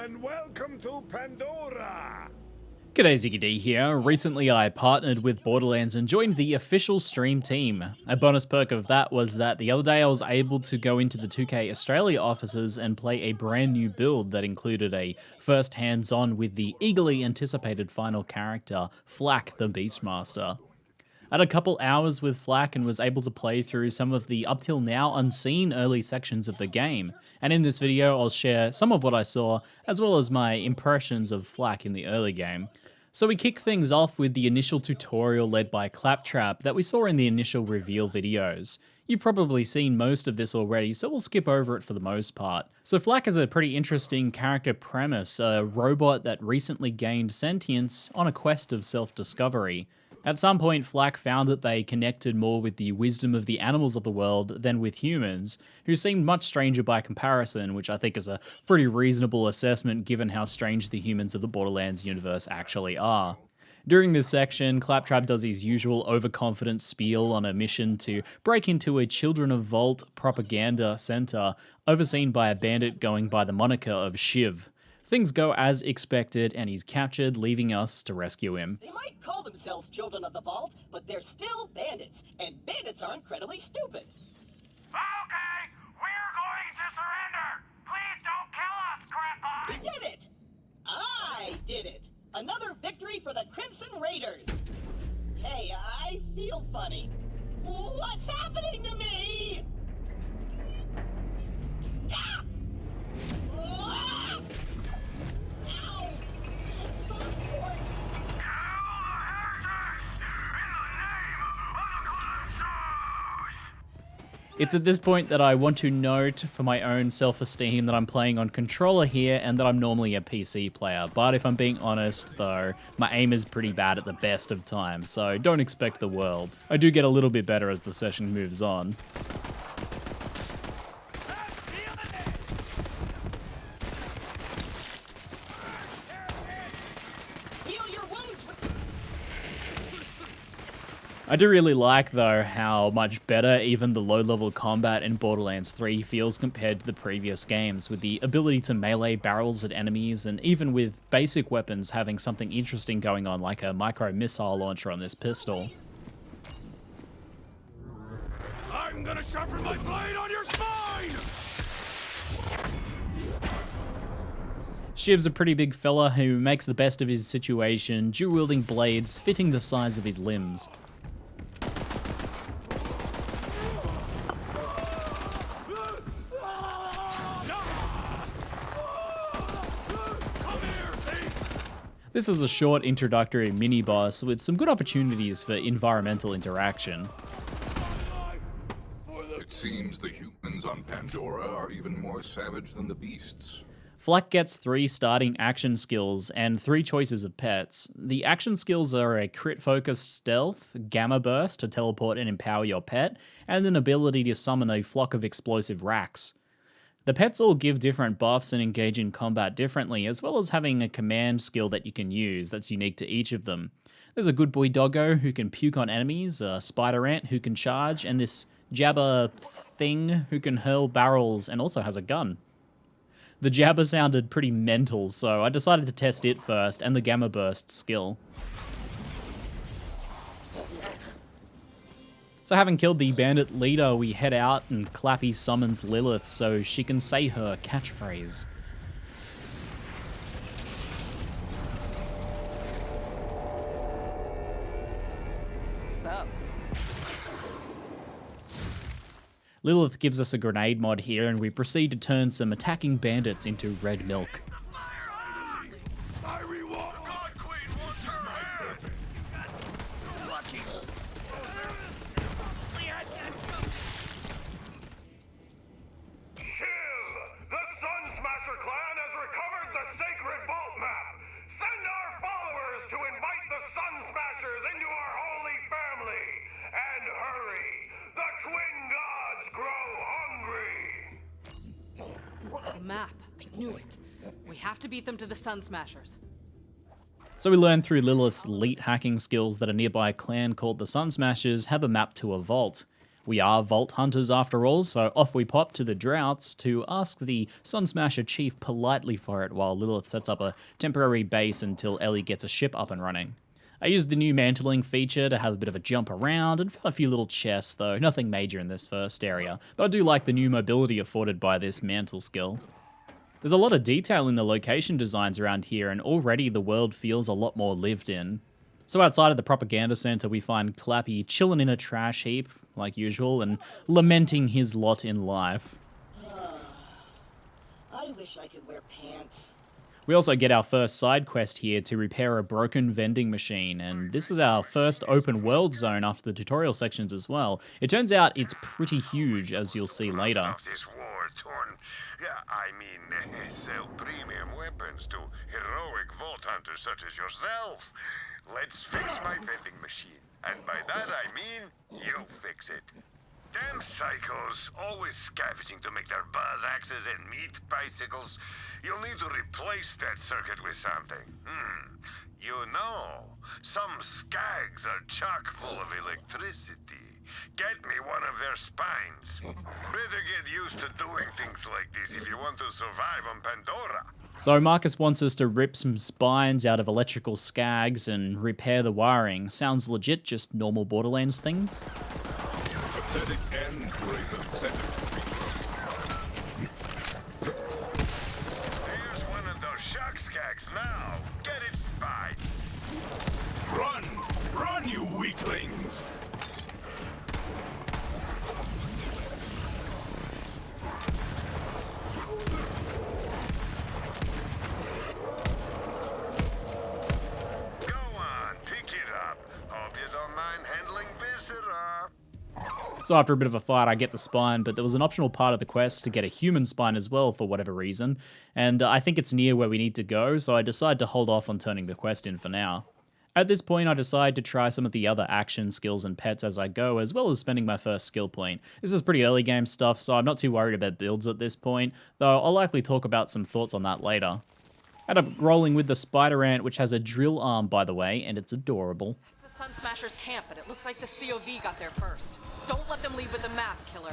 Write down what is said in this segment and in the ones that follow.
and welcome to Pandora! G'day, ZiggyD here. Recently I partnered with Borderlands and joined the official stream team. A bonus perk of that was that the other day I was able to go into the 2K Australia offices and play a brand new build that included a first hands-on with the eagerly anticipated final character, Flak the Beastmaster. I had a couple hours with Flak and was able to play through some of the up till now unseen early sections of the game, and in this video I'll share some of what I saw as well as my impressions of Flak in the early game. So we kick things off with the initial tutorial led by Claptrap that we saw in the initial reveal videos. You've probably seen most of this already, so we'll skip over it for the most part. So Flak has a pretty interesting character premise, a robot that recently gained sentience on a quest of self-discovery. At some point, Flak found that they connected more with the wisdom of the animals of the world than with humans, who seemed much stranger by comparison, which I think is a pretty reasonable assessment given how strange the humans of the Borderlands universe actually are. During this section, Claptrap does his usual overconfident spiel on a mission to break into a Children of Vault propaganda center, overseen by a bandit going by the moniker of Shiv. Things go as expected, and he's captured, leaving us to rescue him. They might call themselves Children of the Vault, but they're still bandits, and bandits are incredibly stupid. Okay, we're going to surrender! Please don't kill us, Grandpa! We did it! I did it! Another victory for the Crimson Raiders! Hey, I feel funny. What's happening to me? Ah! Ah! Ow! So important. It's at this point that I want to note for my own self-esteem that I'm playing on controller here and that I'm normally a PC player, but if I'm being honest though, my aim is pretty bad at the best of times, so don't expect the world. I do get a little bit better as the session moves on. I do really like, though, how much better even the low-level combat in Borderlands 3 feels compared to the previous games, with the ability to melee barrels at enemies, and even with basic weapons having something interesting going on, like a micro-missile launcher on this pistol. I'm gonna sharpen my blade on your spine! Shiv's a pretty big fella who makes the best of his situation, dual-wielding blades fitting the size of his limbs. This is a short introductory mini-boss with some good opportunities for environmental interaction. It seems the humans on Pandora are even more savage than the beasts. Flak gets 3 starting action skills and 3 choices of pets. The action skills are a crit-focused stealth, gamma burst to teleport and empower your pet, and an ability to summon a flock of explosive racks. The pets all give different buffs and engage in combat differently, as well as having a command skill that you can use that's unique to each of them. There's a good boy doggo who can puke on enemies, a spider ant who can charge, and this jabber thing who can hurl barrels and also has a gun. The jabber sounded pretty mental, so I decided to test it first, and the gamma burst skill. So having killed the bandit leader, we head out and Clappy summons Lilith so she can say her catchphrase. What's up? Lilith gives us a grenade mod here and we proceed to turn some attacking bandits into red milk. The map. I knew it. We have to beat them to the Sun Smashers. So we learn through Lilith's elite hacking skills that a nearby clan called the Sun Smashers have a map to a vault. We are Vault Hunters after all, so off we pop to the Droughts to ask the Sun Smasher chief politely for it while Lilith sets up a temporary base until Ellie gets a ship up and running. I used the new mantling feature to have a bit of a jump around and found a few little chests, though nothing major in this first area, but I do like the new mobility afforded by this mantle skill. There's a lot of detail in the location designs around here, and already the world feels a lot more lived in. So outside of the propaganda center, we find Clappy chilling in a trash heap, like usual, and lamenting his lot in life. I wish I could wear pants. We also get our first side quest here to repair a broken vending machine, and this is our first open world zone after the tutorial sections as well. It turns out it's pretty huge, as you'll see later. Of this war-torn, sell premium weapons to heroic vault hunters such as yourself. Let's fix my vending machine, and by that I mean you fix it. Damn psychos, always scavenging to make their buzz axes and meat bicycles. You'll need to replace that circuit with something. You know, some skags are chock full of electricity. Get me one of their spines. Better get used to doing things like this if you want to survive on Pandora. So Marcus wants us to rip some spines out of electrical skags and repair the wiring. Sounds legit, just normal Borderlands things. Pathetic end for a pathetic creature. There's one of those shock skags now. Get its spine. Run! Run, you weaklings! So after a bit of a fight, I get the spine, but there was an optional part of the quest to get a human spine as well for whatever reason, and I think it's near where we need to go, so I decide to hold off on turning the quest in for now. At this point, I decide to try some of the other action skills and pets as I go, as well as spending my first skill point. This is pretty early game stuff, so I'm not too worried about builds at this point, though I'll likely talk about some thoughts on that later. End up rolling with the Spider Ant, which has a drill arm, by the way, and it's adorable. It's the Sun Smasher's camp, but it looks like the COV got there first. Don't let them leave with the map, killer.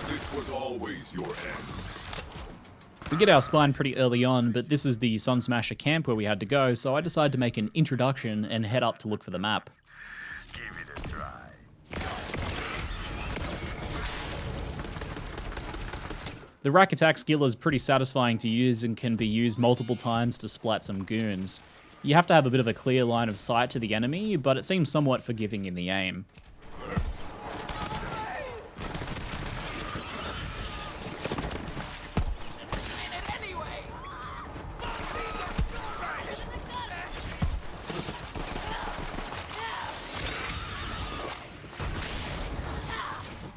This was always your end. We get our spine pretty early on, but this is the Sun Smasher camp where we had to go, so I decided to make an introduction and head up to look for the map. Give it a try. The rack attack skill is pretty satisfying to use and can be used multiple times to splat some goons. You have to have a bit of a clear line of sight to the enemy, but it seems somewhat forgiving in the aim.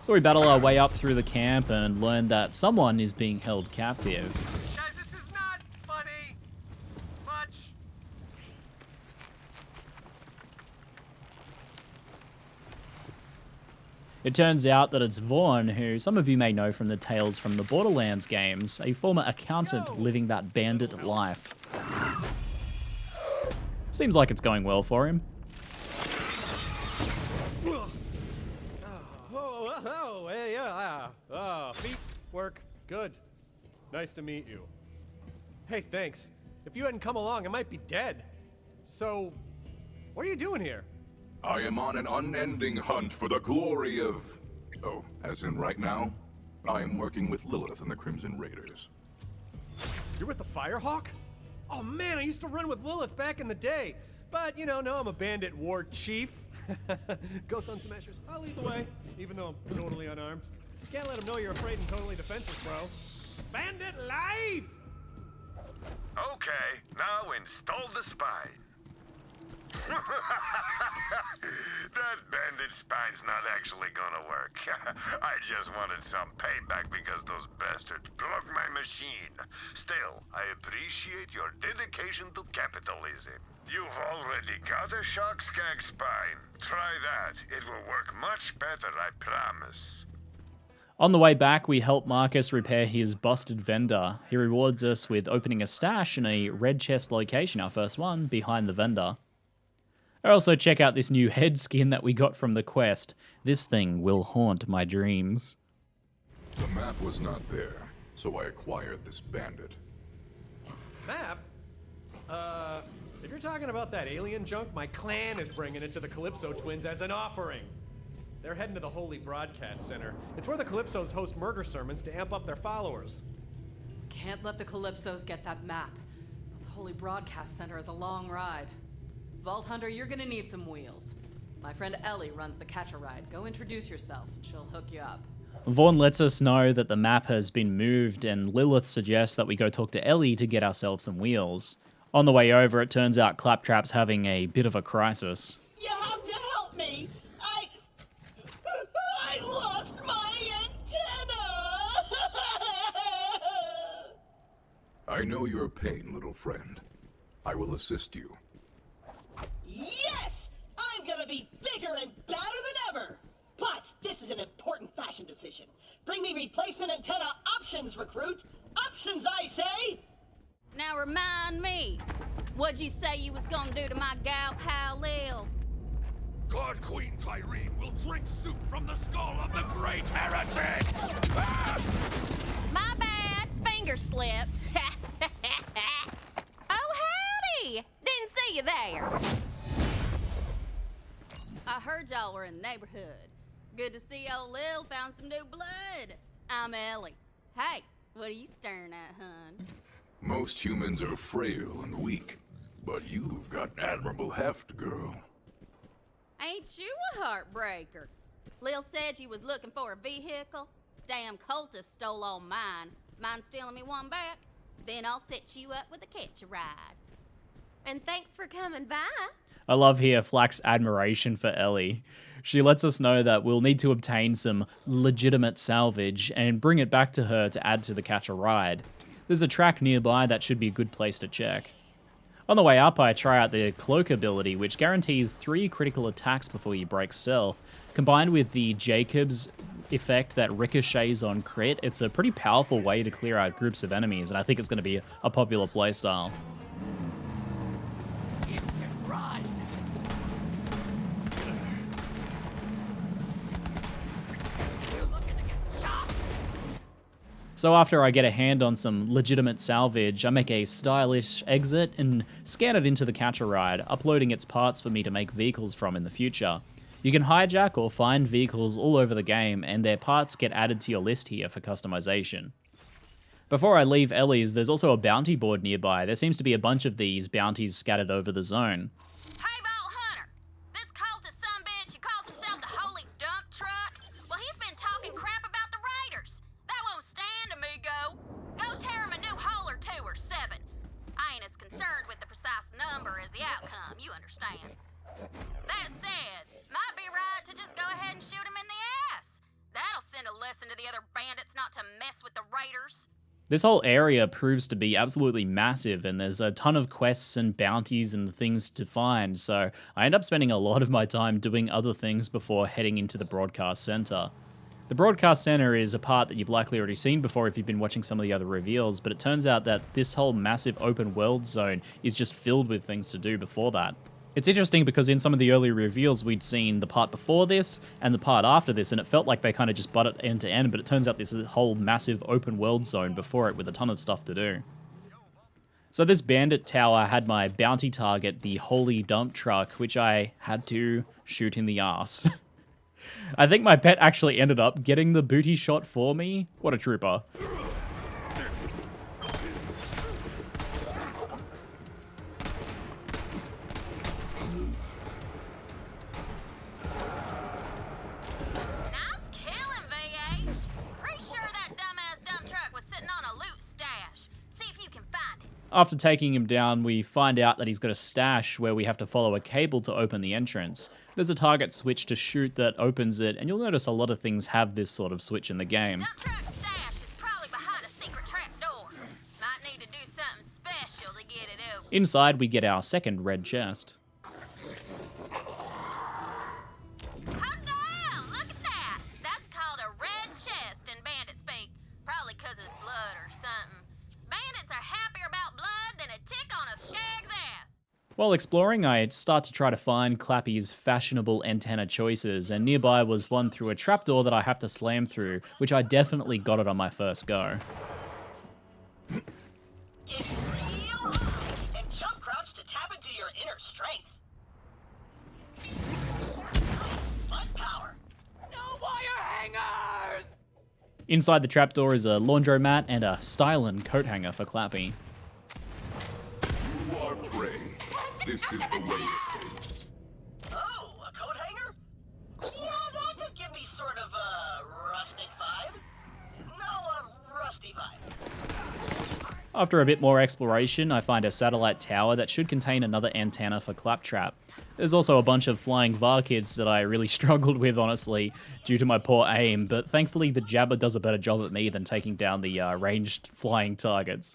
So we battle our way up through the camp and learn that someone is being held captive. Guys, this is not funny. Much. It turns out that it's Vaughn, who some of you may know from the tales from the Borderlands games, a former accountant living that bandit life. Seems like it's going well for him. Feet work good. Nice to meet you. Hey, thanks. If you hadn't come along, I might be dead. So, what are you doing here? I am on an unending hunt for the glory of... Oh, as in right now? I am working with Lilith and the Crimson Raiders. You're with the Firehawk? Oh man, I used to run with Lilith back in the day. But, you know, now I'm a bandit war chief. Go Sun Smashers, I'll lead the way, even though I'm totally unarmed. Can't let them know you're afraid and totally defenseless, bro. Bandit life! Okay, now install the spine. That bandit spine's not actually gonna work. I just wanted some payback because those bastards broke my machine. Still, I appreciate your dedication to capitalism. You've already got a shock skag spine. Try that. It will work much better, I promise. On the way back, we help Marcus repair his busted vendor. He rewards us with opening a stash in a red chest location, our first one, behind the vendor. I also check out this new head skin that we got from the quest. This thing will haunt my dreams. The map was not there, so I acquired this bandit. Map? If you're talking about that alien junk, my clan is bringing it to the Calypso twins as an offering. They're heading to the Holy Broadcast Center. It's where the Calypsos host murder sermons to amp up their followers. Can't let the Calypsos get that map. The Holy Broadcast Center is a long ride. Vault Hunter, you're gonna need some wheels. My friend Ellie runs the catch-a-ride. Go introduce yourself, and she'll hook you up. Vaughn lets us know that the map has been moved, and Lilith suggests that we go talk to Ellie to get ourselves some wheels. On the way over, it turns out Claptrap's having a bit of a crisis. You have to help me! I lost my antenna! I know your pain, little friend. I will assist you. Yes! I'm gonna be bigger and badder than ever! But this is an important fashion decision. Bring me replacement antenna options, recruit! Options, I say! Now remind me, what'd you say you was gonna do to my gal pal Lil? God Queen Tyreen will drink soup from the skull of the great heretic! Ah! My bad, finger slipped. Oh, howdy! Didn't see you there. I heard y'all were in the neighborhood. Good to see old Lil found some new blood. I'm Ellie. Hey, what are you staring at, hun? Most humans are frail and weak, but you've got admirable heft, girl. Ain't you a heartbreaker? Lil said you was looking for a vehicle. Damn cultists stole all mine. Mind stealing me one back? Then I'll set you up with a catch-a-ride. And thanks for coming by. I love here Flack's admiration for Ellie. She lets us know that we'll need to obtain some legitimate salvage and bring it back to her to add to the catch-a-ride. There's a track nearby that should be a good place to check. On the way up, I try out the Cloak ability, which guarantees 3 critical attacks before you break stealth. Combined with the Jacob's effect that ricochets on crit, it's a pretty powerful way to clear out groups of enemies, and I think it's going to be a popular playstyle. You can ride! You're looking to get shot! So after I get a hand on some legitimate salvage, I make a stylish exit and scan it into the catch-a-ride, uploading its parts for me to make vehicles from in the future. You can hijack or find vehicles all over the game, and their parts get added to your list here for customization. Before I leave Ellie's, there's also a bounty board nearby. There seems to be a bunch of these bounties scattered over the zone. Hey, Vault Hunter! This cultist sumbitch who calls himself the Holy Dump Truck, well, he's been talking crap about the Raiders. That won't stand, amigo. Go tear him a new hole or 2 or 7. I ain't as concerned with the precise number as the outcome, you understand. That said, might be right to just go ahead and shoot him in the ass. That'll send a lesson to the other bandits not to mess with the Raiders. This whole area proves to be absolutely massive, and there's a ton of quests and bounties and things to find, so I end up spending a lot of my time doing other things before heading into the Broadcast Center. The Broadcast Center is a part that you've likely already seen before if you've been watching some of the other reveals, but it turns out that this whole massive open world zone is just filled with things to do before that. It's interesting because in some of the early reveals we'd seen the part before this and the part after this, and it felt like they kind of just butted end to end, but it turns out this is a whole massive open world zone before it with a ton of stuff to do. So this bandit tower had my bounty target, the Holy Dump Truck, which I had to shoot in the ass. I think my pet actually ended up getting the booty shot for me. What a trooper. After taking him down, we find out that he's got a stash where we have to follow a cable to open the entrance. There's a target switch to shoot that opens it, and you'll notice a lot of things have this sort of switch in the game. Dump truck stash is probably behind a secret trap door. Might need to do something special to get it open. Inside, we get our second red chest. Hold on, look at that. That's called a red chest, and While exploring, I start to try to find Clappy's fashionable antenna choices, and nearby was one through a trapdoor that I have to slam through, which I definitely got it on my first go. It's real high, and jump crouch to tap into your inner strength. Butt power. No wire hangers! Inside the trapdoor is a laundromat and a stylin' coat hanger for Clappy. You are prey. This is the way it is. Oh, a coat hanger? Yeah, that could give me sort of a rustic vibe. No, a rusty vibe. After a bit more exploration, I find a satellite tower that should contain another antenna for Claptrap. There's also a bunch of flying VAR kids that I really struggled with, honestly, due to my poor aim, but thankfully the Jabber does a better job at me than taking down the ranged flying targets.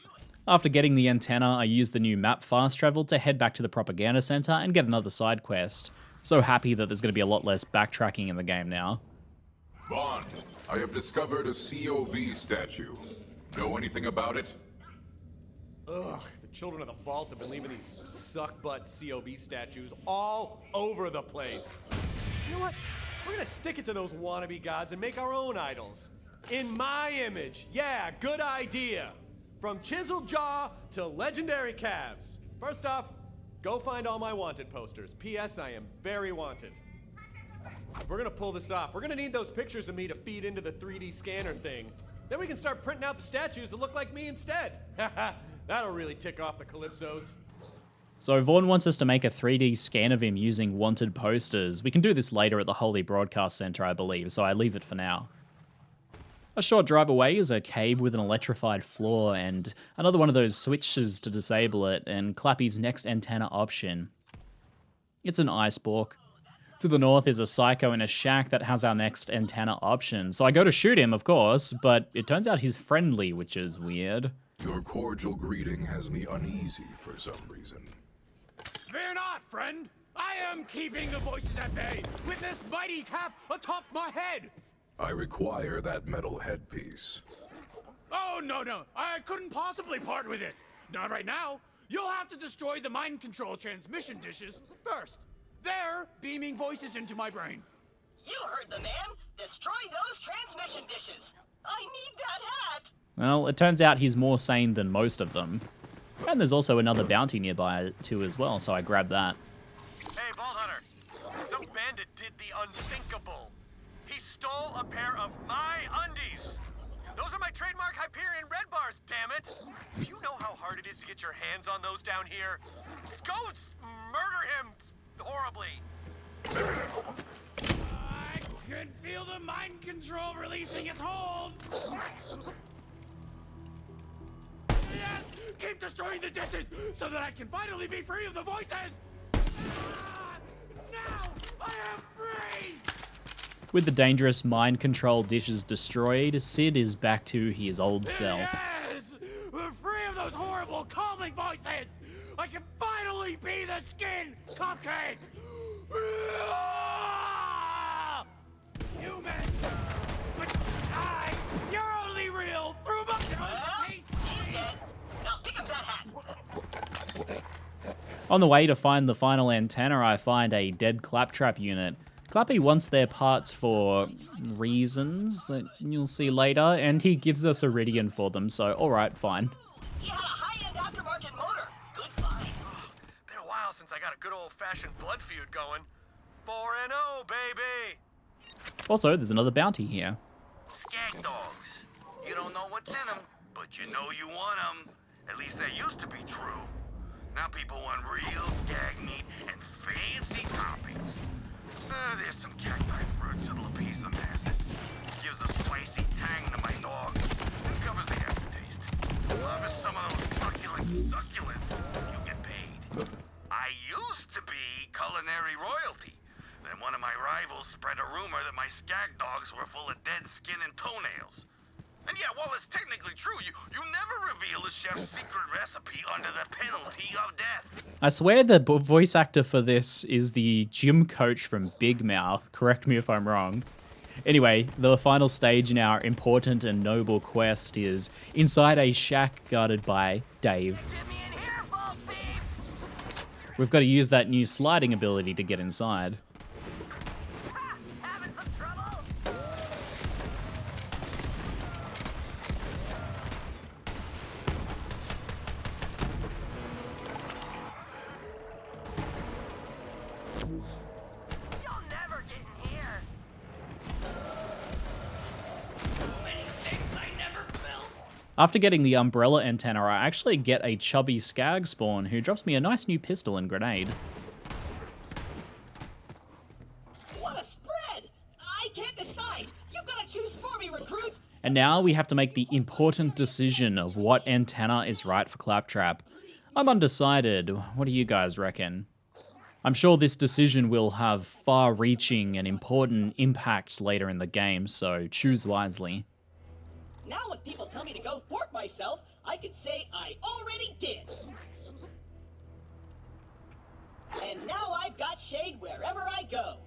After getting the antenna, I use the new map fast travel to head back to the propaganda center and get another side quest. So happy that there's going to be a lot less backtracking in the game now. Bond, I have discovered a COV statue. Know anything about it? Ugh, the children of the vault have been leaving these suck-butt COV statues all over the place. You know what? We're gonna stick it to those wannabe gods and make our own idols. In my image. Yeah, good idea. From chiseled jaw to legendary calves. First off, go find all my wanted posters. P.S. I am very wanted. If we're gonna pull this off, we're gonna need those pictures of me to feed into the 3D scanner thing. Then we can start printing out the statues that look like me instead. That'll really tick off the Calypsos. So Vaughn wants us to make a 3D scan of him using wanted posters. We can do this later at the Holy Broadcast Center, I believe, so I leave it for now. A short drive away is a cave with an electrified floor and another one of those switches to disable it, and Clappy's next antenna option. It's an ice bork. To the north is a psycho in a shack that has our next antenna option. So I go to shoot him, of course, but it turns out he's friendly, which is weird. Your cordial greeting has me uneasy for some reason. Fear not, friend. I am keeping the voices at bay with this mighty cap atop my head. I require that metal headpiece. Oh, no. I couldn't possibly part with it. Not right now. You'll have to destroy the mind control transmission dishes first. They're beaming voices into my brain. You heard the man. Destroy those transmission dishes. I need that hat. Well, it turns out he's more sane than most of them. And there's also another bounty nearby too as well, so I grabbed that. Hey, Vault Hunter. Some bandit did the unthinkable. He stole a pair of my undies. Those are my trademark Hyperion red bars, damn it. Do you know how hard it is to get your hands on those down here? Go murder him horribly. I can feel the mind control releasing its hold. Yes! Keep destroying the dishes so that I can finally be free of the voices! Now I am free! With the dangerous mind control dishes destroyed, Sid is back to his old self. Yes! We're free of those horrible calming voices! I can finally be the skin cupcake! Human! But you're only real through my taste! Now pick up that hat. On the way to find the final antenna, I find a dead Claptrap unit. Clappy wants their parts for reasons that you'll see later, and he gives us Iridian for them, so alright, fine. He had a high-end aftermarket motor. Good find. Been a while since I got a good old-fashioned blood feud going. 4-0, baby! Also, there's another bounty here. Skag dogs. You don't know what's in them, but you know you want them. At least that used to be true. Now people want real skag meat and fancy toppings. There's some cacti fruits that'll appease the masses. Gives a spicy tang to my dog and covers the aftertaste. Harvest some of those succulents, you get paid. I used to be culinary royalty. Then one of my rivals spread a rumor that my skag dogs were full of dead skin and toenails. And yeah, while it's technically true, you never reveal the chef's secret recipe under the penalty of death. I swear the voice actor for this is the gym coach from Big Mouth. Correct me if I'm wrong. Anyway, the final stage in our important and noble quest is inside a shack guarded by Dave. Get me in here, Vault Thief! We've got to use that new sliding ability to get inside. Having some trouble? You'll never get in here. So many things I never built. After getting the umbrella antenna, I actually get a chubby skag spawn who drops me a nice new pistol and grenade. What a spread! I can't decide. You've got to choose for me, recruit. And now we have to make the important decision of what antenna is right for Claptrap. I'm undecided. What do you guys reckon? I'm sure this decision will have far-reaching and important impacts later in the game, so choose wisely. Now when people tell me to go fork myself, I can say I already did. And now I've got shade wherever I go.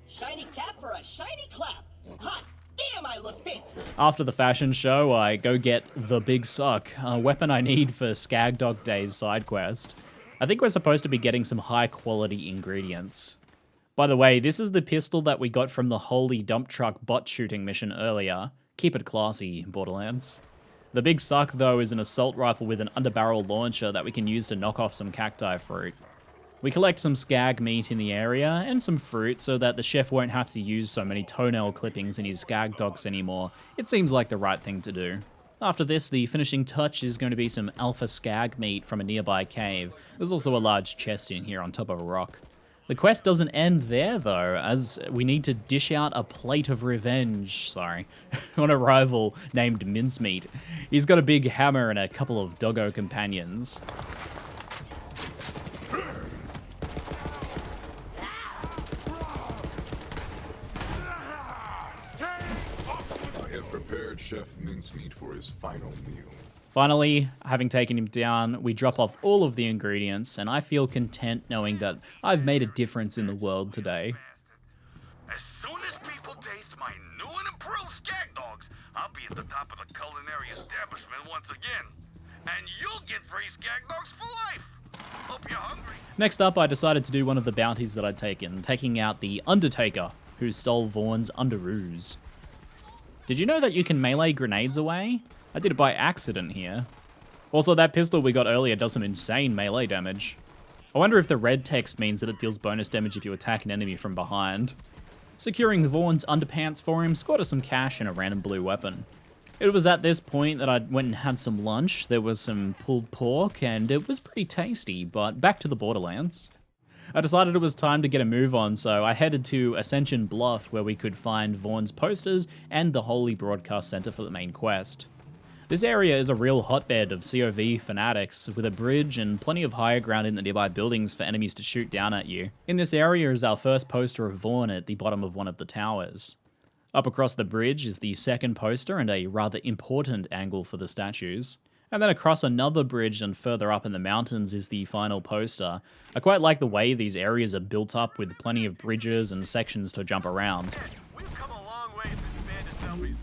Shiny cap for a shiny clap. Hot damn, I look fit. After the fashion show, I go get the Big Suck, a weapon I need for Skag Dog Day's side quest. I think we're supposed to be getting some high-quality ingredients. By the way, this is the pistol that we got from the Holy Dump Truck bot shooting mission earlier. Keep it classy, Borderlands. The Big Suck, though, is an assault rifle with an underbarrel launcher that we can use to knock off some cacti fruit. We collect some skag meat in the area and some fruit so that the chef won't have to use so many toenail clippings in his skag dogs anymore. It seems like the right thing to do. After this, the finishing touch is going to be some alpha skag meat from a nearby cave. There's also a large chest in here on top of a rock. The quest doesn't end there, though, as we need to dish out a plate of revenge, on a rival named Mincemeat. He's got a big hammer and a couple of doggo companions. I have prepared Chef Mincemeat for his final meal. Finally, having taken him down, we drop off all of the ingredients, and I feel content knowing that I've made a difference in the world today. As soon as people taste my new and improved skag dogs, I'll be at the top of the culinary establishment once again. And you'll get free skag dogs for life. Hope you're hungry. Next up, I decided to do one of the bounties that I'd taken, taking out the Undertaker, who stole Vaughn's underoos. Did you know that you can melee grenades away? I did it by accident here. Also, that pistol we got earlier does some insane melee damage. I wonder if the red text means that it deals bonus damage if you attack an enemy from behind. Securing Vaughn's underpants for him scored us some cash and a random blue weapon. It was at this point that I went and had some lunch. There was some pulled pork and it was pretty tasty, but back to the Borderlands. I decided it was time to get a move on, so I headed to Ascension Bluff where we could find Vaughn's posters and the Holy Broadcast Center for the main quest. This area is a real hotbed of COV fanatics, with a bridge and plenty of higher ground in the nearby buildings for enemies to shoot down at you. In this area is our first poster of Vaughn at the bottom of one of the towers. Up across the bridge is the second poster and a rather important angle for the statues. And then across another bridge and further up in the mountains is the final poster. I quite like the way these areas are built up with plenty of bridges and sections to jump around. We've come a long way since bandit selfies.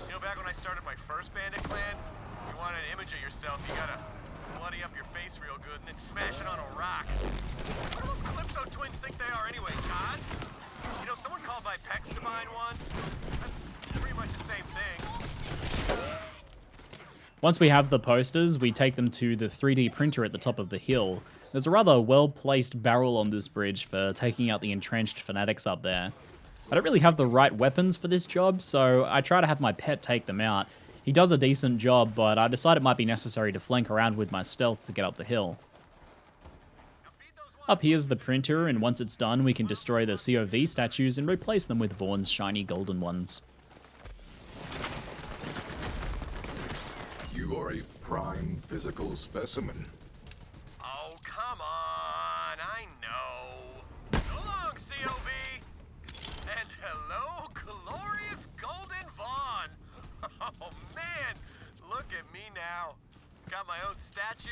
You know, back when I started my first bandit clan, if you wanted an image of yourself, you gotta bloody up your face real good and then smash it on a rock. What do those Calypso twins think they are anyway, gods? You know, someone called by Pex Divine once. That's pretty much the same thing. Once we have the posters, we take them to the 3D printer at the top of the hill. There's a rather well-placed barrel on this bridge for taking out the entrenched fanatics up there. I don't really have the right weapons for this job, so I try to have my pet take them out. He does a decent job, but I decide it might be necessary to flank around with my stealth to get up the hill. Up here's the printer, and once it's done, we can destroy the COV statues and replace them with Vaughn's shiny golden ones. You are a prime physical specimen. Oh, come on. I know. So long, COV. And hello, glorious Golden Vaughn. Oh, man. Look at me now. Got my own statue.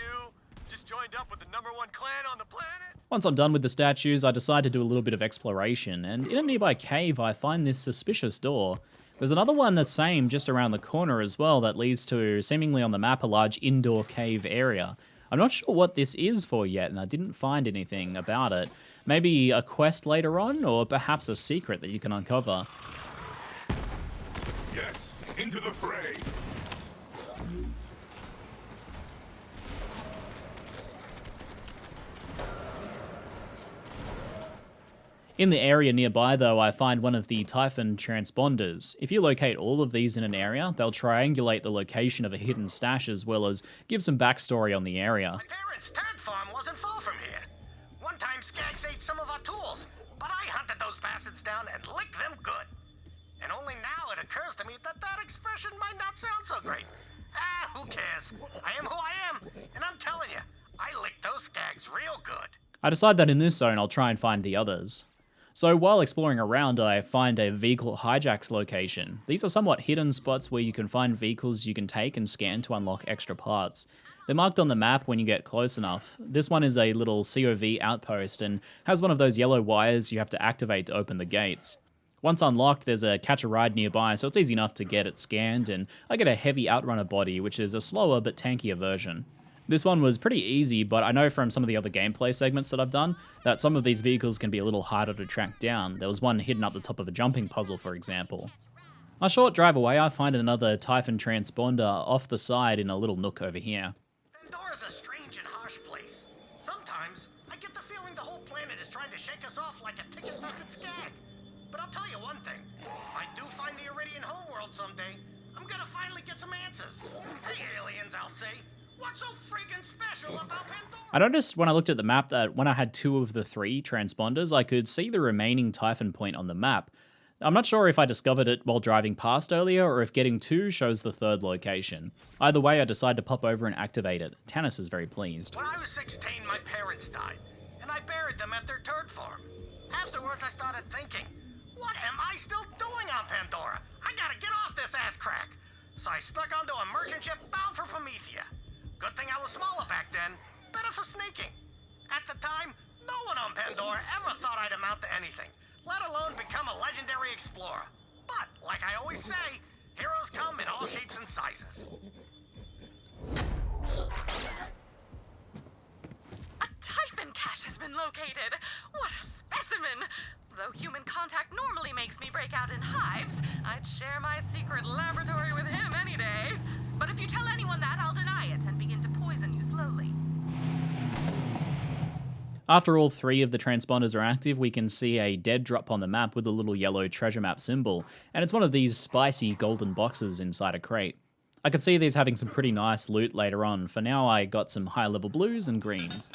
Just joined up with the #1 clan on the planet. Once I'm done with the statues, I decide to do a little bit of exploration, and in a nearby cave, I find this suspicious door. There's another one the same just around the corner as well that leads to, seemingly on the map, a large indoor cave area. I'm not sure what this is for yet, and I didn't find anything about it. Maybe a quest later on, or perhaps a secret that you can uncover. Yes, into the fray. In the area nearby, though, I find one of the Typhon transponders. If you locate all of these in an area, they'll triangulate the location of a hidden stash as well as give some backstory on the area. My parents' tad farm wasn't far from here. One time skags ate some of our tools, but I hunted those bastards down and licked them good. And only now it occurs to me that that expression might not sound so great. Ah, who cares? I am who I am, and I'm telling you, I licked those skags real good. I decide that in this zone I'll try and find the others. So while exploring around, I find a vehicle hijacks location. These are somewhat hidden spots where you can find vehicles you can take and scan to unlock extra parts. They're marked on the map when you get close enough. This one is a little COV outpost and has one of those yellow wires you have to activate to open the gates. Once unlocked, there's a catch a ride nearby, so it's easy enough to get it scanned, and I get a heavy outrunner body, which is a slower but tankier version. This one was pretty easy, but I know from some of the other gameplay segments that I've done that some of these vehicles can be a little harder to track down. There was one hidden up the top of a jumping puzzle, for example. A short drive away, I find another Typhon transponder off the side in a little nook over here. Pandora's a strange and harsh place. Sometimes I get the feeling the whole planet is trying to shake us off like a tick-infested skag. But I'll tell you one thing. If I do find the Iridian homeworld someday, I'm gonna finally get some answers. Hey, aliens, I'll say. What's so freaking special about Pandora? I noticed when I looked at the map that when I had 2 of the 3 transponders, I could see the remaining Typhon point on the map. I'm not sure if I discovered it while driving past earlier or if getting 2 shows the 3rd location. Either way, I decide to pop over and activate it. Tannis is very pleased. When I was 16, my parents died, and I buried them at their turd farm. Afterwards, I started thinking, what am I still doing on Pandora? I gotta get off this ass crack. So I stuck onto a merchant ship bound for Promethea. Good thing I was smaller back then, better for sneaking. At the time, no one on Pandora ever thought I'd amount to anything, let alone become a legendary explorer. But, like I always say, heroes come in all shapes and sizes. A Typhon cache has been located. What a specimen! Though human contact normally makes me break out in hives, I'd share my secret laboratory with him any day. But if you tell anyone that, I'll deny it and begin to poison you slowly. After all 3 of the transponders are active, we can see a dead drop on the map with a little yellow treasure map symbol, and it's one of these spicy golden boxes inside a crate. I could see these having some pretty nice loot later on. For now, I got some high level blues and greens.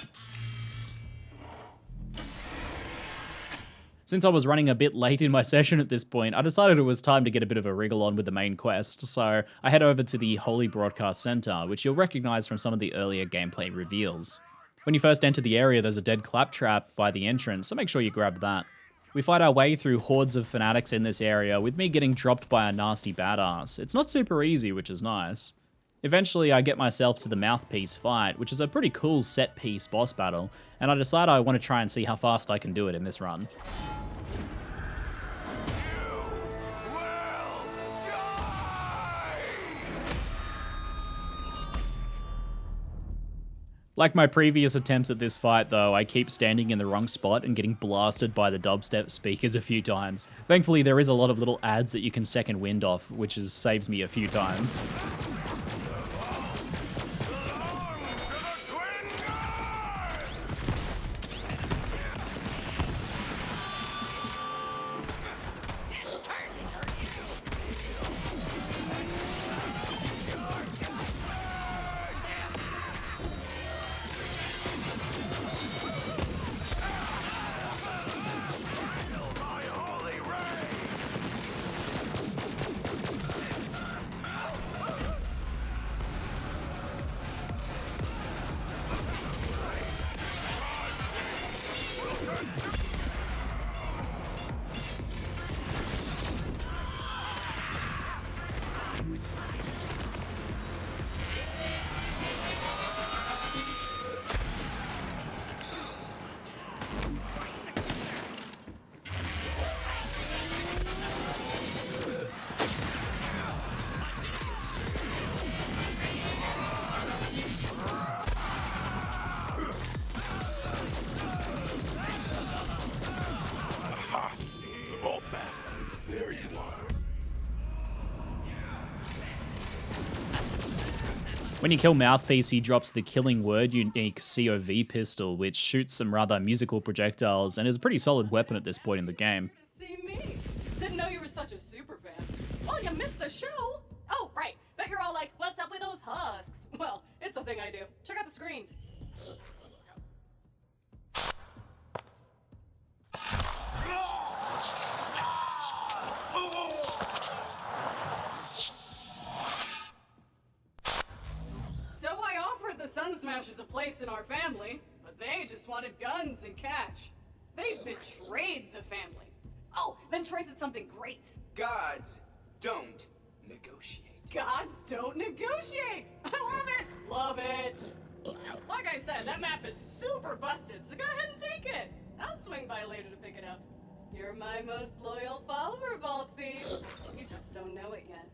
Since I was running a bit late in my session at this point, I decided it was time to get a bit of a wriggle on with the main quest, so I head over to the Holy Broadcast Center, which you'll recognize from some of the earlier gameplay reveals. When you first enter the area, there's a dead claptrap by the entrance, so make sure you grab that. We fight our way through hordes of fanatics in this area, with me getting dropped by a nasty badass. It's not super easy, which is nice. Eventually, I get myself to the mouthpiece fight, which is a pretty cool set-piece boss battle, and I decide I want to try and see how fast I can do it in this run. Like my previous attempts at this fight though, I keep standing in the wrong spot and getting blasted by the dubstep speakers a few times. Thankfully there is a lot of little ads that you can second wind off, which saves me a few times. When you kill Mouthpiece, he drops the Killing Word unique COV pistol, which shoots some rather musical projectiles and is a pretty solid weapon at this point in the game. See me? Didn't know you were such a super fan. Oh, you missed the show? Oh, right. Bet you're all like, what's up with those husks? Well, it's a thing I do. Check out the screens. So I offered the Sun Smashers a place in our family, but they just wanted guns and cash. They betrayed the family. Oh, then Troy said something great. Gods don't negotiate. Gods don't negotiate! I love it! Love it! Like I said, that map is super busted, so go ahead and take it. I'll swing by later to pick it up. You're my most loyal follower, Vault Thief. You just don't know it yet.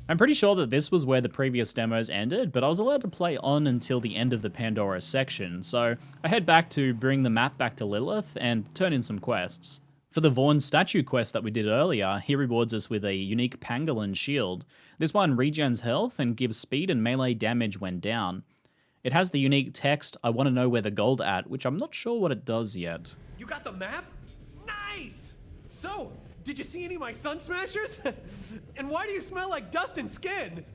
I'm pretty sure that this was where the previous demos ended, but I was allowed to play on until the end of the Pandora section, so I head back to bring the map back to Lilith and turn in some quests. For the Vaughn statue quest that we did earlier, he rewards us with a unique pangolin shield. This one regens health and gives speed and melee damage when down. It has the unique text, "I want to know where the gold at," which I'm not sure what it does yet. You got the map? Nice! So, did you see any of my Sun Smashers? And why do you smell like dust and skin?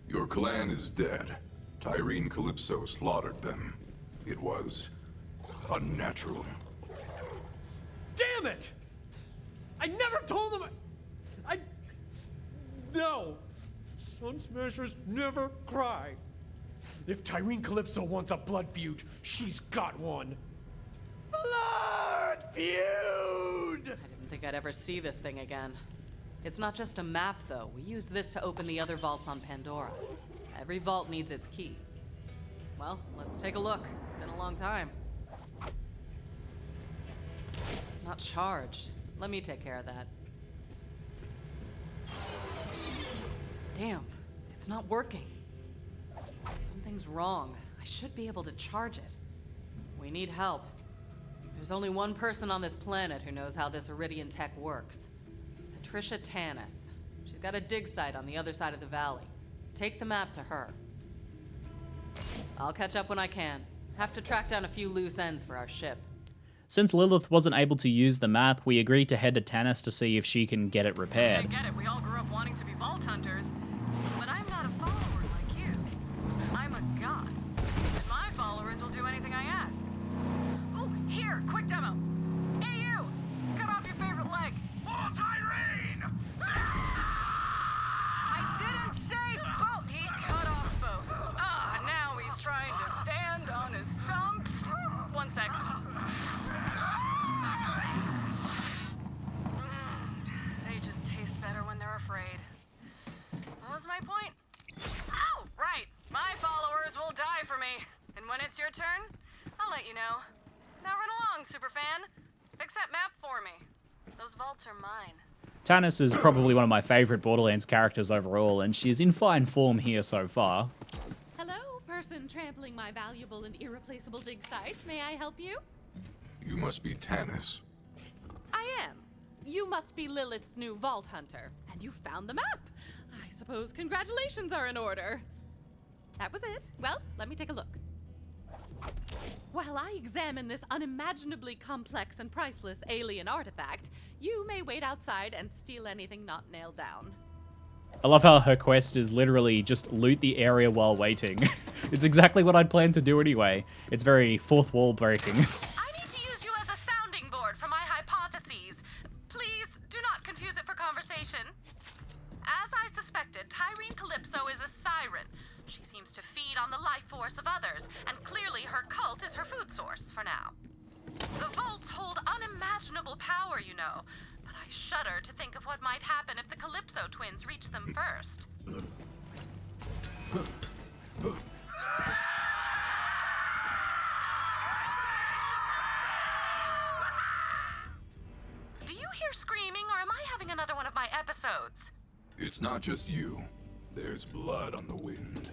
Your clan is dead. Tyrene Calypso slaughtered them. It was unnatural. Damn it! I never told them. No. Sun Smashers never cry. If Tyrene Calypso wants a blood feud, she's got one. Blood feud! I didn't think I'd ever see this thing again. It's not just a map, though. We used this to open the other vaults on Pandora. Every vault needs its key. Well, let's take a look. Been a long time. It's not charged. Let me take care of that. Damn, it's not working. Something's wrong. I should be able to charge it. We need help. There's only one person on this planet who knows how this Iridian tech works. Patricia Tanis. She's got a dig site on the other side of the valley. Take the map to her. I'll catch up when I can. Have to track down a few loose ends for our ship. Since Lilith wasn't able to use the map, we agreed to head to Tanis to see if she can get it repaired. I get it. We all grew up wanting to be vault hunters. But I'm not a follower like you. I'm a god. And my followers will do anything I ask. Oh, here, quick demo. Hey, you! Cut off your favorite leg. Oh, Tyrene! I didn't say both. He cut off both. Now he's trying to stand on his stumps. 1 sec. They just taste better when they're afraid. What was my point? Oh, right. My followers will die for me. And when it's your turn, I'll let you know. Now run along, superfan. Fix that map for me. Those vaults are mine. Tanis is probably one of my favorite Borderlands characters overall, and she's in fine form here so far. Hello, person trampling my valuable and irreplaceable dig site. May I help you? You must be Tanis. I am. You must be Lilith's new vault hunter, and you found the map. I suppose congratulations are in order. That was it. Well, let me take a look. While I examine this unimaginably complex and priceless alien artifact, you may wait outside and steal anything not nailed down. I love how her quest is literally just loot the area while waiting. It's exactly what I'd planned to do anyway. It's very fourth wall breaking. I need to use you as a sounding board for my hypotheses. Please do not confuse it for conversation. As I suspected, Tyrene Calypso is a siren. She seems to feed on the life force of others, and clearly her cult is her food source for now. The vaults hold unimaginable power, you know, but I shudder to think of what might happen if the Calypso twins reach them first. Do you hear screaming, or am I having another one of my episodes? It's not just you. There's blood on the wind.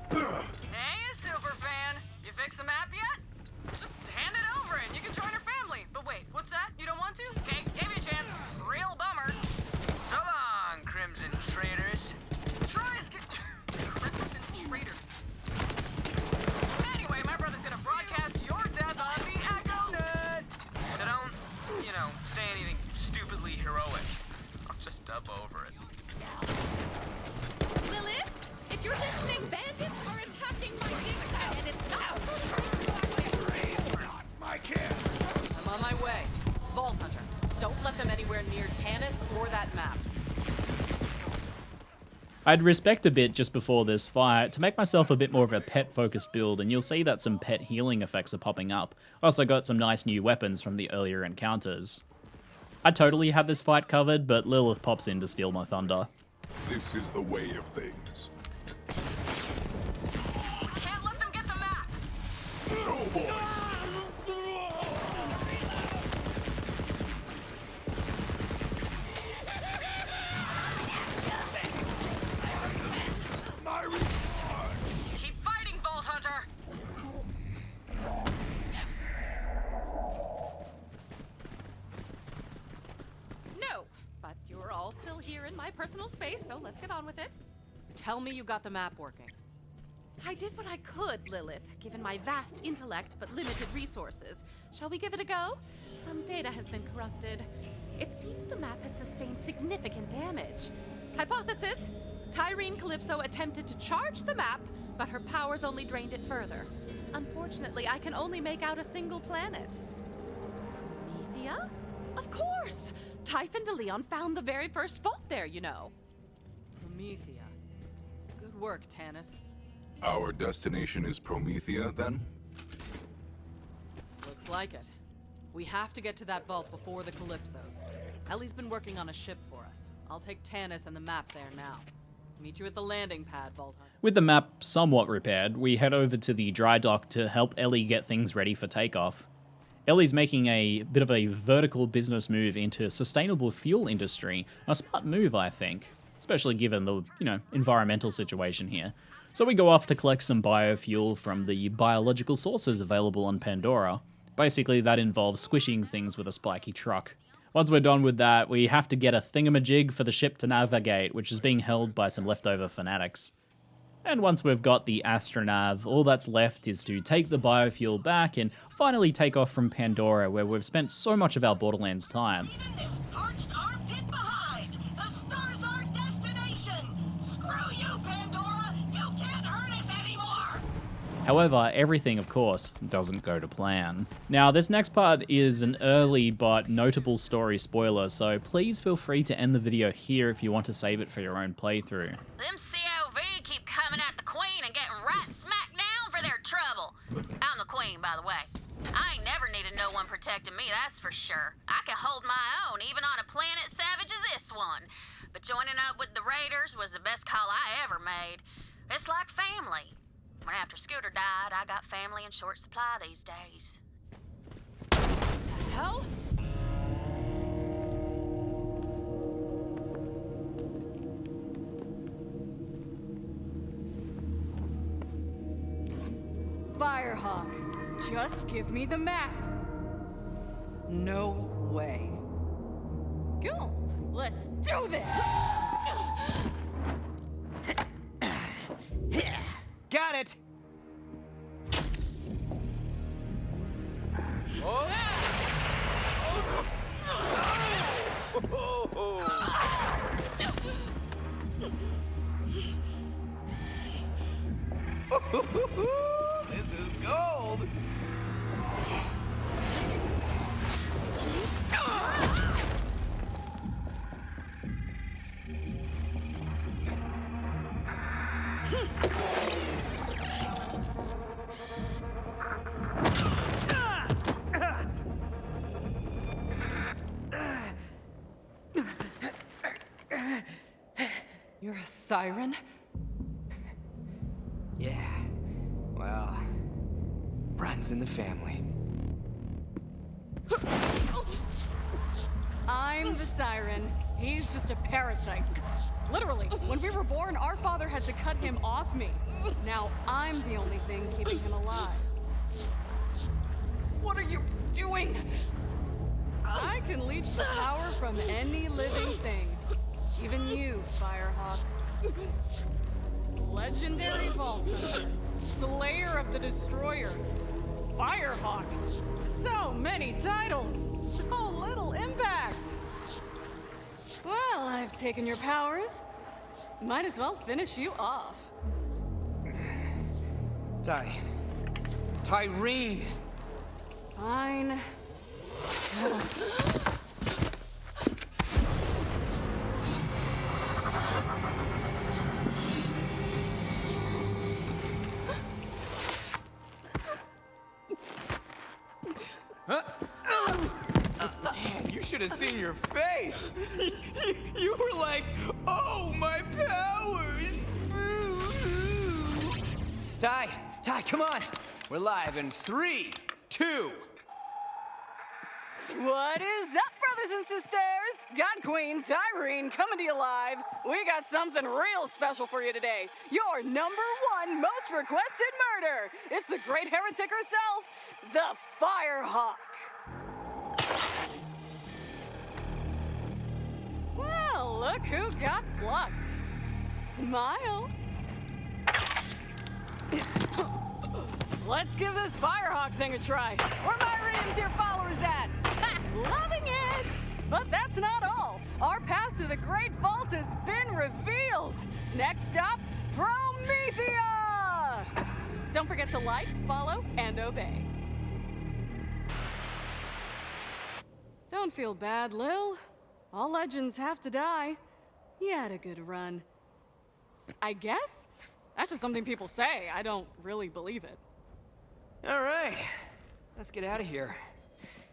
Hey, superfan! You fix the map yet? Just hand it over and you can join our family. But wait, what's that? You don't want to? Okay, gave you a chance. Real bummer. So long, Crimson Traitors. Troy's I'd respect a bit just before this fight to make myself a bit more of a pet-focused build, and you'll see that some pet healing effects are popping up. I also got some nice new weapons from the earlier encounters. I totally had this fight covered, but Lilith pops in to steal my thunder. This is the way of things. Can't let them get the map. Oh boy! Keep fighting, Vault Hunter. No, but you're all still here in my personal space, so let's get on with it. Tell me you got the map working. I did what I could, Lilith, given my vast intellect but limited resources. Shall we give it a go? Some data has been corrupted. It seems the map has sustained significant damage. Hypothesis: Tyrene Calypso attempted to charge the map, but her powers only drained it further. Unfortunately, I can only make out a single planet. Promethea? Of course! Typhon de Leon found the very first vault there, you know. Promethea. Good work, Tanis. Our destination is Promethea, then? Looks like it. We have to get to that vault before the Calypsos. Ellie's been working on a ship for us. I'll take Tanis and the map there now. Meet you at the landing pad, Vault Hunter. With the map somewhat repaired, we head over to the dry dock to help Ellie get things ready for takeoff. Ellie's making a bit of a vertical business move into sustainable fuel industry. A smart move, I think, especially given the, environmental situation here. So we go off to collect some biofuel from the biological sources available on Pandora. Basically, that involves squishing things with a spiky truck. Once we're done with that, we have to get a thingamajig for the ship to navigate, which is being held by some leftover fanatics. And once we've got the astronav, all that's left is to take the biofuel back and finally take off from Pandora, where we've spent so much of our Borderlands time. Leave this parched armpit behind. The star's our destination. Screw you, Pandora. You can't hurt us anymore. However, everything, of course, doesn't go to plan. Now, this next part is an early but notable story spoiler, so please feel free to end the video here if you want to save it for your own playthrough. Them COV keep coming at the Queen and getting right smack down for their trouble. I'm the Queen, by the way. I ain't never needed no one protecting me, that's for sure. I can hold my own, even on a planet savage as this one. But joining up with the Raiders was the best call I ever made. It's like family. When after Scooter died, I got family in short supply these days. Hell? Firehawk, just give me the map. No way. Cool, let's do this! Got it! Oh. This is gold! You're a siren? Yeah, well, runs in the family. I'm the siren. He's just a parasite. Literally, when we were born, our father had to cut him off me. Now I'm the only thing keeping him alive. What are you doing? I can leech the power from any living thing. Even you, Firehawk. Legendary Vault Hunter. Slayer of the Destroyer. Firehawk. So many titles. So little impact. Well, I've taken your powers. Might as well finish you off. Tyrene! Fine. Man, you should have seen your face. You were like, oh, my powers. Ty, come on. We're live in 3, 2. What is up, brothers and sisters? God Queen Tyreen coming to you live. We got something real special for you today. Your #1 most requested murder. It's the great heretic herself, the Firehawk. Well, look who got plucked. Smile. Let's give this Firehawk thing a try. Where my Radiant dear followers at? Ha! Loving it! But that's not all. Our path to the Great Vault has been revealed. Next stop, Promethea! Don't forget to like, follow, and obey. Don't feel bad, Lil. All legends have to die. You had a good run. I guess? That's just something people say. I don't really believe it. All right, let's get out of here.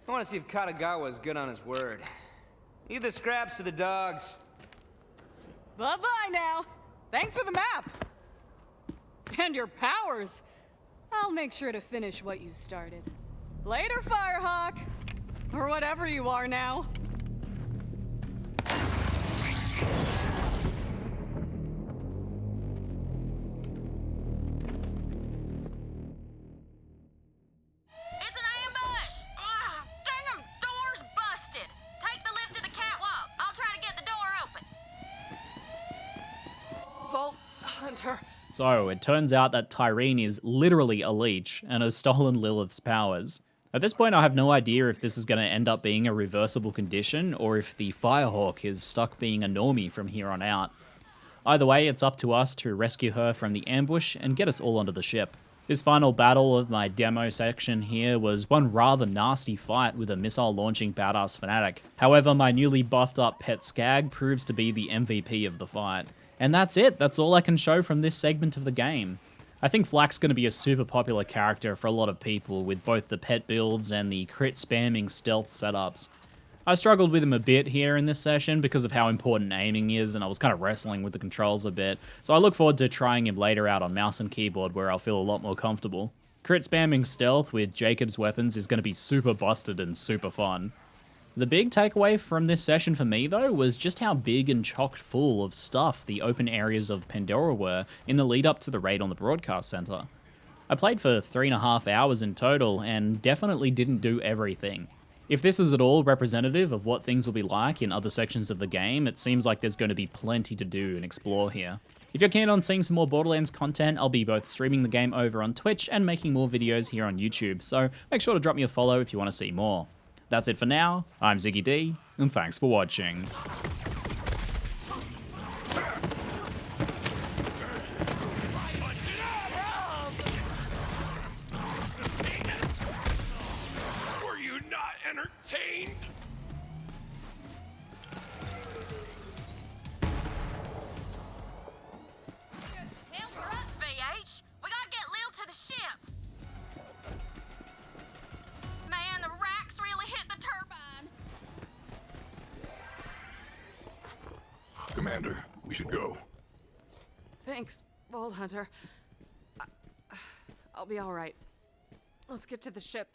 I want to see if Katagawa's good on his word. Leave the scraps to the dogs. Bye-bye now. Thanks for the map. And your powers. I'll make sure to finish what you started. Later, Firehawk. Or whatever you are now. So, it turns out that Tyreen is literally a leech and has stolen Lilith's powers. At this point, I have no idea if this is going to end up being a reversible condition or if the Firehawk is stuck being a normie from here on out. Either way, it's up to us to rescue her from the ambush and get us all onto the ship. This final battle of my demo section here was one rather nasty fight with a missile-launching badass fanatic. However, my newly buffed up pet Skag proves to be the MVP of the fight. And that's it, that's all I can show from this segment of the game. I think Flak's going to be a super popular character for a lot of people with both the pet builds and the crit spamming stealth setups. I struggled with him a bit here in this session because of how important aiming is, and I was kind of wrestling with the controls a bit, so I look forward to trying him later out on mouse and keyboard where I'll feel a lot more comfortable. Crit spamming stealth with Jacob's weapons is going to be super busted and super fun. The big takeaway from this session for me, though, was just how big and chock full of stuff the open areas of Pandora were in the lead up to the raid on the broadcast center. I played for 3.5 hours in total and definitely didn't do everything. If this is at all representative of what things will be like in other sections of the game, it seems like there's going to be plenty to do and explore here. If you're keen on seeing some more Borderlands content, I'll be both streaming the game over on Twitch and making more videos here on YouTube, so make sure to drop me a follow if you want to see more. That's it for now. I'm ZiggyD, and thanks for watching. Were you not entertained? Help her up, VH. We gotta get Lil to the ship. Man, the racks really hit the turbine. Commander, we should go. Thanks, Vault Hunter. I'll be all right. Let's get to the ship.